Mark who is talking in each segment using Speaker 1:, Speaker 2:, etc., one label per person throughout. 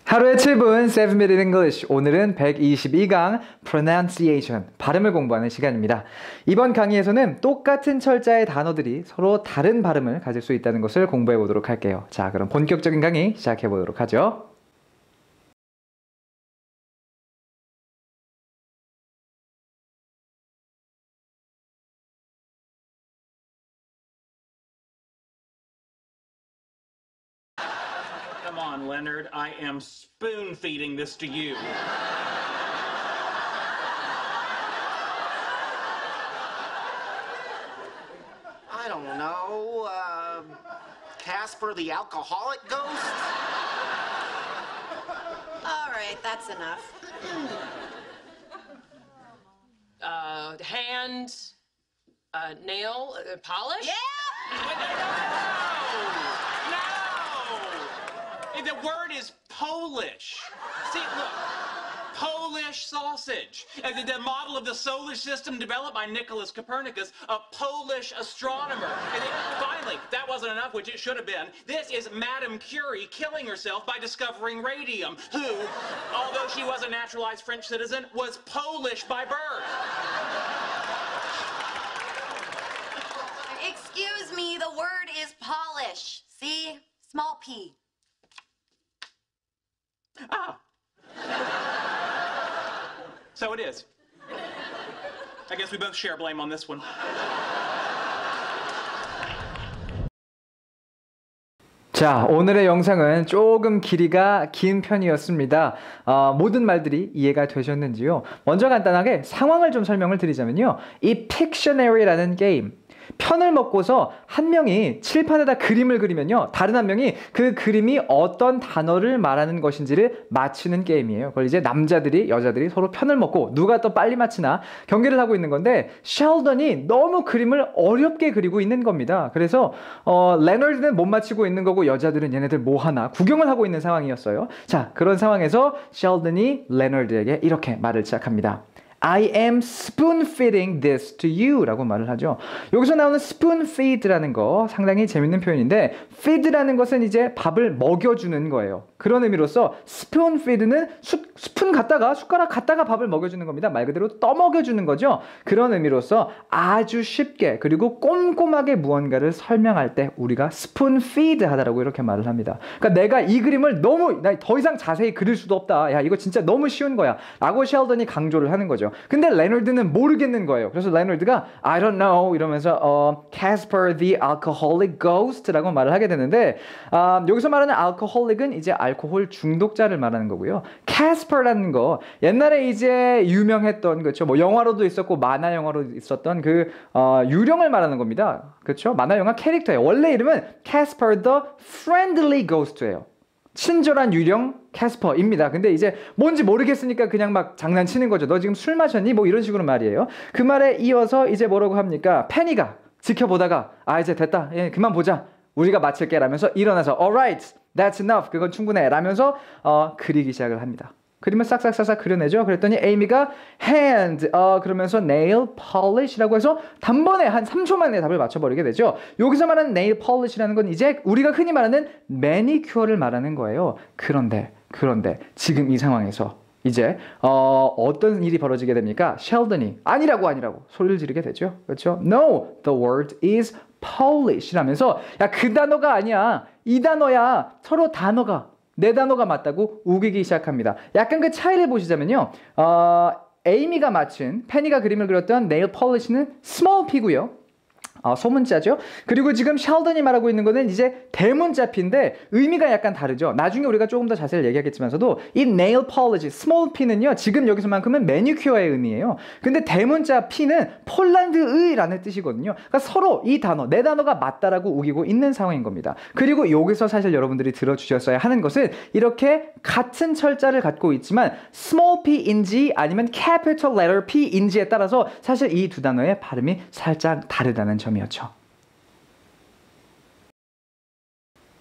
Speaker 1: 하루에 7분 7-Minute English. 오늘은 122강 Pronunciation, 발음을 공부하는 시간입니다. 이번 강의에서는 똑같은 철자의 단어들이 서로 다른 발음을 가질 수 있다는 것을 공부해 보도록 할게요. 자, 그럼 본격적인 강의 시작해 보도록 하죠.
Speaker 2: Come on, Leonard. I am spoon-feeding this to you.
Speaker 3: I don't know. Casper the alcoholic ghost?
Speaker 4: All right, that's enough.
Speaker 5: Hand, nail, polish?
Speaker 4: Yeah!
Speaker 2: No! The word is Polish. See, look. Polish sausage. The model of the solar system developed by Nicholas Copernicus, a Polish astronomer. And then, finally, that wasn't enough, which it should have been. This is Madame Curie killing herself by discovering radium, who, although she was a naturalized French citizen, was Polish by birth.
Speaker 4: Excuse me, the word is polish. See? Small p.
Speaker 2: Ah. So it is. I guess we both share blame on this one.
Speaker 1: 자, 오늘의 영상은 조금 길이가 긴 편이었습니다. 모든 말들이 이해가 되셨는지요? 먼저 간단하게 상황을 좀 설명을 드리자면요. 이 픽셔너리라는 게임, 편을 먹고서 한 명이 칠판에다 그림을 그리면요, 다른 한 명이 그 그림이 어떤 단어를 말하는 것인지를 맞추는 게임이에요. 그걸 이제 남자들이, 여자들이 서로 편을 먹고 누가 더 빨리 맞히나 경기를 하고 있는 건데, 셸던이 너무 그림을 어렵게 그리고 있는 겁니다. 그래서 레너드는 못 맞히고 있는 거고, 여자들은 얘네들 뭐 하나 구경을 하고 있는 상황이었어요. 자, 그런 상황에서 셸던이 레너드에게 이렇게 말을 시작합니다. I am spoon feeding this to you 라고 말을 하죠. 여기서 나오는 spoon feed라는 거 상당히 재밌는 표현인데, feed라는 것은 이제 밥을 먹여주는 거예요. 그런 의미로서 spoon feed는 스푼 갖다가, 숟가락 갖다가 밥을 먹여주는 겁니다. 말 그대로 떠먹여주는 거죠. 그런 의미로서 아주 쉽게 그리고 꼼꼼하게 무언가를 설명할 때 우리가 spoon feed 하다라고 이렇게 말을 합니다. 그러니까 내가 이 그림을 너무, 나 더 이상 자세히 그릴 수도 없다. 야, 이거 진짜 너무 쉬운 거야 라고 셸던이 강조를 하는 거죠. 근데 레너드는 모르겠는 거예요. 그래서 레너드가 I don't know 이러면서 Casper the alcoholic ghost 라고 말을 하게 되는데, 여기서 말하는 alcoholic은 이제 알코올 중독자를 말하는 거고요. Casper라는 거 옛날에 이제 유명했던, 그렇죠, 뭐 영화로도 있었고 만화 영화로 있었던 그 유령을 말하는 겁니다. 그렇죠? 만화 영화 캐릭터예요. 원래 이름은 Casper the friendly ghost예요. 친절한 유령 캐스퍼입니다. 근데 이제 뭔지 모르겠으니까 그냥 막 장난치는 거죠. 너 지금 술 마셨니? 뭐 이런 식으로 말이에요. 그 말에 이어서 이제 뭐라고 합니까? 페니가 지켜보다가 이제 됐다. 예, 그만 보자. 우리가 맞힐게 라면서 일어나서 alright, that's enough. 그건 충분해 라면서 그리기 시작을 합니다. 그림을 싹싹싹싹 그려내죠. 그랬더니 에이미가 hand, 그러면서 nail polish라고 해서 단번에 한 3초 만에 답을 맞춰버리게 되죠. 여기서 말하는 nail polish라는 건 이제 우리가 흔히 말하는 매니큐어를 말하는 거예요. 그런데 지금 이 상황에서 이제 어떤 일이 벌어지게 됩니까? 셸던이 아니라고 소리를 지르게 되죠. 그렇죠? No, the word is polish라면서, 야, 그 단어가 아니야. 이 단어야. 서로 단어가, 내 단어가 맞다고 우기기 시작합니다. 약간 그 차이를 보시자면요. 에이미가 맞춘, 페니가 그림을 그렸던 nail polish는 small p고요. 소문자죠. 그리고 지금 셸던이 말하고 있는 거는 이제 대문자 P인데 의미가 약간 다르죠. 나중에 우리가 조금 더 자세히 얘기하겠지만서도 이 nail polish, small P는요, 지금 여기서만큼은 매니큐어의 의미예요. 근데 대문자 P는 폴란드의라는 뜻이거든요. 그러니까 서로 이 단어, 내 단어가 맞다라고 우기고 있는 상황인 겁니다. 그리고 여기서 사실 여러분들이 들어주셨어야 하는 것은, 이렇게 같은 철자를 갖고 있지만 small p인지 아니면 capital letter P인지에 따라서 사실 이 두 단어의 발음이 살짝 다르다는 점이었죠.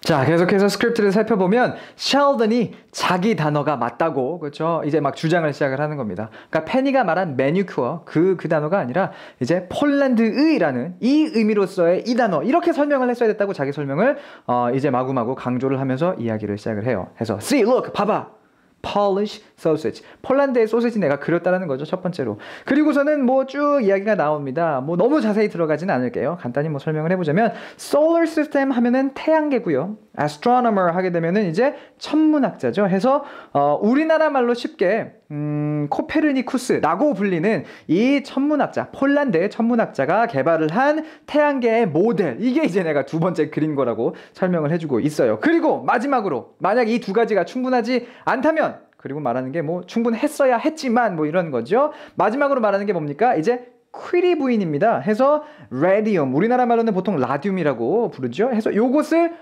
Speaker 1: 자, 계속해서 스크립트를 살펴보면 셸던이 자기 단어가 맞다고, 그렇죠? 이제 막 주장을 시작을 하는 겁니다. 그러니까 페니가 말한 매니큐어 그 단어가 아니라 이제 폴란드의라는 이 의미로서의 이 단어 이렇게 설명을 했어야 됐다고 자기 설명을 이제 마구마구 강조를 하면서 이야기를 시작을 해요. 해서 see, look, 봐봐. Polish sausage. 폴란드의 소시지 내가 그렸다라는 거죠, 첫 번째로. 그리고서는 뭐 쭉 이야기가 나옵니다. 뭐 너무 자세히 들어가지는 않을게요. 간단히 뭐 설명을 해보자면 solar system 하면은 태양계고요. astronomer 하게 되면은 이제 천문학자죠. 해서 우리나라 말로 쉽게 코페르니쿠스라고 불리는 이 천문학자, 폴란드의 천문학자가 개발을 한 태양계의 모델. 이게 이제 내가 두 번째 그린 거라고 설명을 해주고 있어요. 그리고 마지막으로 만약 이 두 가지가 충분하지 않다면 그리고 말하는 게 뭐 충분했어야 했지만 뭐 이런 거죠. 마지막으로 말하는 게 뭡니까? 이제 퀴리 부인입니다. 해서 라디움, 우리나라 말로는 보통 라듐이라고 부르죠. 해서 요것을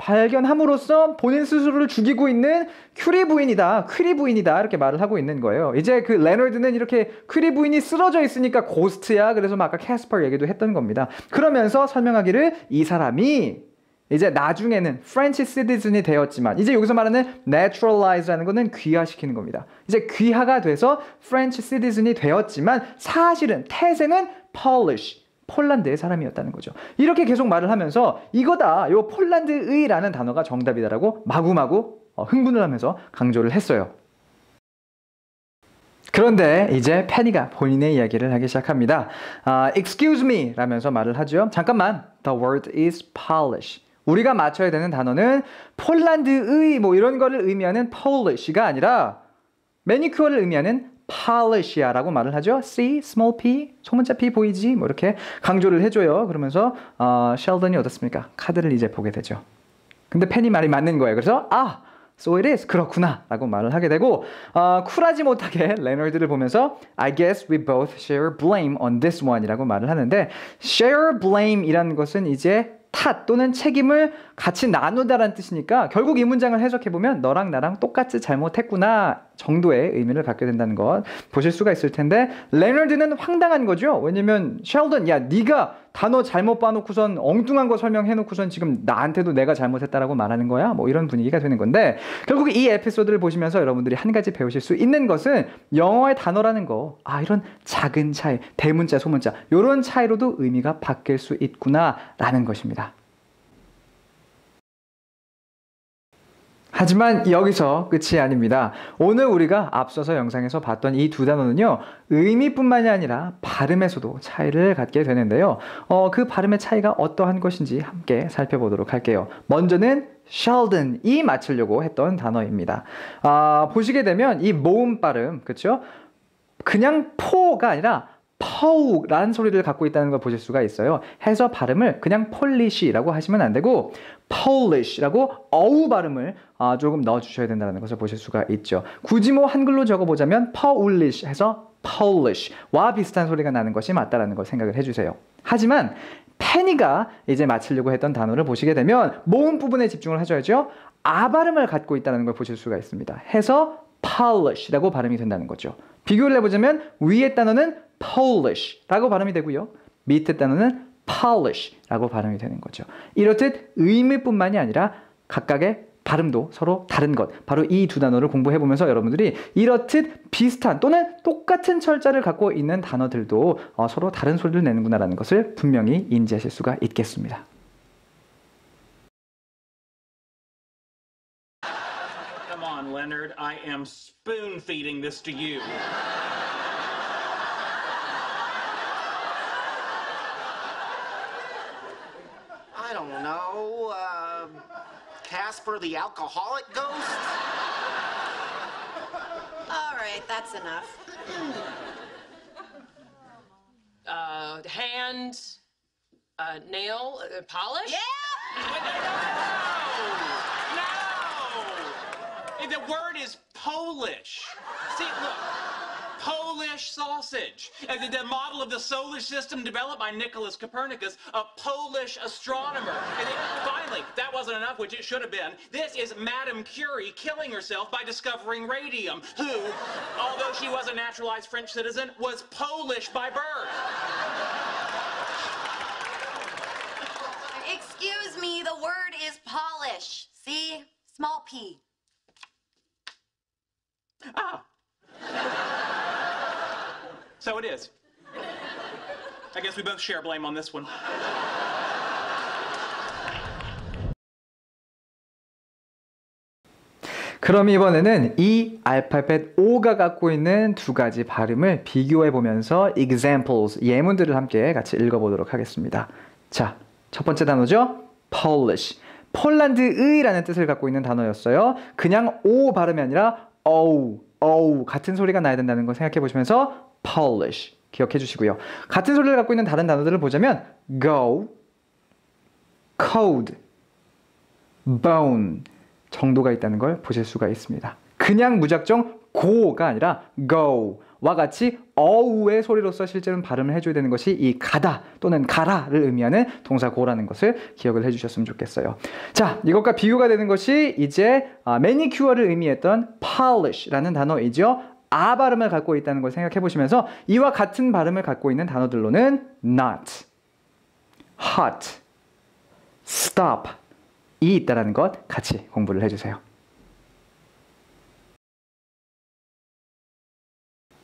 Speaker 1: 발견함으로써 본인 스스로를 죽이고 있는 퀴리 부인이다, 퀴리 부인이다 이렇게 말을 하고 있는 거예요. 이제 그 레너드는 이렇게 퀴리 부인이 쓰러져 있으니까 고스트야. 그래서 막 아까 캐스퍼 얘기도 했던 겁니다. 그러면서 설명하기를 이 사람이 이제 나중에는 프렌치 시티즌이 되었지만 이제 여기서 말하는 naturalize라는 거는 귀화시키는 겁니다. 이제 귀화가 돼서 프렌치 시티즌이 되었지만 사실은 태생은 Polish, 폴란드의 사람이었다는 거죠. 이렇게 계속 말을 하면서 이거다, 요 폴란드의라는 단어가 정답이다라고 마구마구 흥분을 하면서 강조를 했어요. 그런데 이제 페니가 본인의 이야기를 하기 시작합니다. Excuse me 라면서 말을 하죠. 잠깐만, the word is Polish. 우리가 맞춰야 되는 단어는 폴란드의 뭐 이런 거를 의미하는 Polish가 아니라 매니큐어를 의미하는 Polish야라고 말을 하죠. C, small p, 소문자 p 보이지? 뭐 이렇게 강조를 해줘요. 그러면서 셸던이 어떻습니까? 카드를 이제 보게 되죠. 근데 페니 말이 맞는 거예요. 그래서 so it is. 그렇구나 라고 말을 하게 되고 쿨하지 못하게 레너드를 보면서 I guess we both share blame on this one 이라고 말을 하는데 share blame 이라는 것은 이제 탓 또는 책임을 같이 나누다라는 뜻이니까 결국 이 문장을 해석해보면 너랑 나랑 똑같이 잘못했구나 정도의 의미를 갖게 된다는 것 보실 수가 있을 텐데 레너드는 황당한 거죠. 왜냐면 셸던, 야 네가 단어 잘못 봐놓고선 엉뚱한 거 설명해놓고선 지금 나한테도 내가 잘못했다라고 말하는 거야? 뭐 이런 분위기가 되는 건데 결국 이 에피소드를 보시면서 여러분들이 한 가지 배우실 수 있는 것은 영어의 단어라는 거 이런 작은 차이, 대문자, 소문자 이런 차이로도 의미가 바뀔 수 있구나라는 것입니다. 하지만 여기서 끝이 아닙니다. 오늘 우리가 앞서서 영상에서 봤던 이 두 단어는요, 의미뿐만이 아니라 발음에서도 차이를 갖게 되는데요. 그 발음의 차이가 어떠한 것인지 함께 살펴보도록 할게요. 먼저는 Sheldon이 맞추려고 했던 단어입니다. 보시게 되면 이 모음 발음, 그렇죠? 그냥 포가 아니라 퍼우라는 소리를 갖고 있다는 걸 보실 수가 있어요. 해서 발음을 그냥 폴리시라고 하시면 안 되고 Polish라고 어우 발음을 조금 넣어주셔야 된다는 것을 보실 수가 있죠. 굳이 뭐 한글로 적어보자면 Polish 해서 Polish와 비슷한 소리가 나는 것이 맞다라는 걸 생각을 해주세요. 하지만 페니가 이제 맞추려고 했던 단어를 보시게 되면 모음 부분에 집중을 하셔야죠. 발음을 갖고 있다는 걸 보실 수가 있습니다. 해서 Polish라고 발음이 된다는 거죠. 비교를 해보자면 위의 단어는 Polish라고 발음이 되고요. 밑에 단어는 Polish라고 발음이 되는 거죠. 이렇듯 의미뿐만이 아니라 각각의 발음도 서로 다른 것, 바로 이 두 단어를 공부해보면서 여러분들이 이렇듯 비슷한 또는 똑같은 철자를 갖고 있는 단어들도 서로 다른 소리를 내는구나라는 것을 분명히 인지하실 수가 있겠습니다.
Speaker 2: Come on, Leonard. I am spoon-feeding this to you.
Speaker 3: I don't know. Casper the alcoholic ghost?
Speaker 4: All right, that's enough.
Speaker 5: Hand, nail, polish?
Speaker 2: No! The word is Polish. See, look. Polish sausage. The model of the solar system developed by Nicholas Copernicus, a Polish astronomer. And then, finally, that wasn't enough, which it should have been. This is Madame Curie killing herself by discovering radium, who, although she was a naturalized French citizen, was Polish by birth.
Speaker 4: Excuse me, the word is polish. P.
Speaker 2: Ah. So it is. I guess we both share blame on this one.
Speaker 1: 그럼 이번에는 이 알파벳 O가 갖고 있는 두 가지 발음을 비교해 보면서 examples, 예문들을 함께 같이 읽어보도록 하겠습니다. 자, 첫 번째 단어죠. Polish. 폴란드의라는 뜻을 갖고 있는 단어였어요. 그냥 O 발음이 아니라 O, 같은 소리가 나야 된다는 걸 생각해 보시면서 Polish 기억해 주시고요. 같은 소리를 갖고 있는 다른 단어들을 보자면 go, code, bone 정도가 있다는 걸 보실 수가 있습니다. 그냥 무작정 go가 아니라 go와 같이 어우의 소리로서 실제로는 발음을 해줘야 되는 것이 이 가다 또는 가라를 의미하는 동사 go라는 것을 기억을 해주셨으면 좋겠어요. 자, 이것과 비교가 되는 것이 이제 매니큐어를 의미했던 polish라는 단어이죠. 아 발음을 갖고 있다는 걸 생각해 보시면서 이와 같은 발음을 갖고 있는 단어들로는 not, hot, stop 이 있다는 것 같이 공부를 해주세요.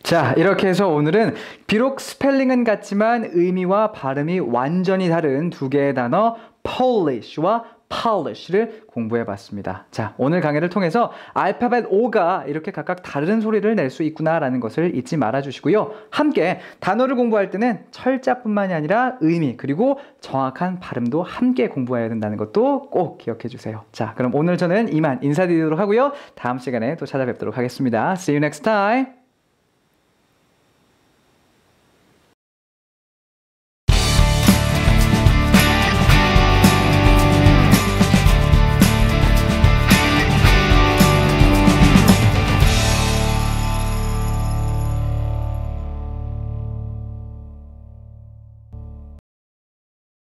Speaker 1: 자, 이렇게 해서 오늘은 비록 스펠링은 같지만 의미와 발음이 완전히 다른 두 개의 단어 Polish와 Polish를 공부해봤습니다. 자, 오늘 강의를 통해서 알파벳 O가 이렇게 각각 다른 소리를 낼 수 있구나라는 것을 잊지 말아주시고요. 함께 단어를 공부할 때는 철자뿐만이 아니라 의미 그리고 정확한 발음도 함께 공부해야 된다는 것도 꼭 기억해주세요. 자, 그럼 오늘 저는 이만 인사드리도록 하고요. 다음 시간에 또 찾아뵙도록 하겠습니다. See you next time.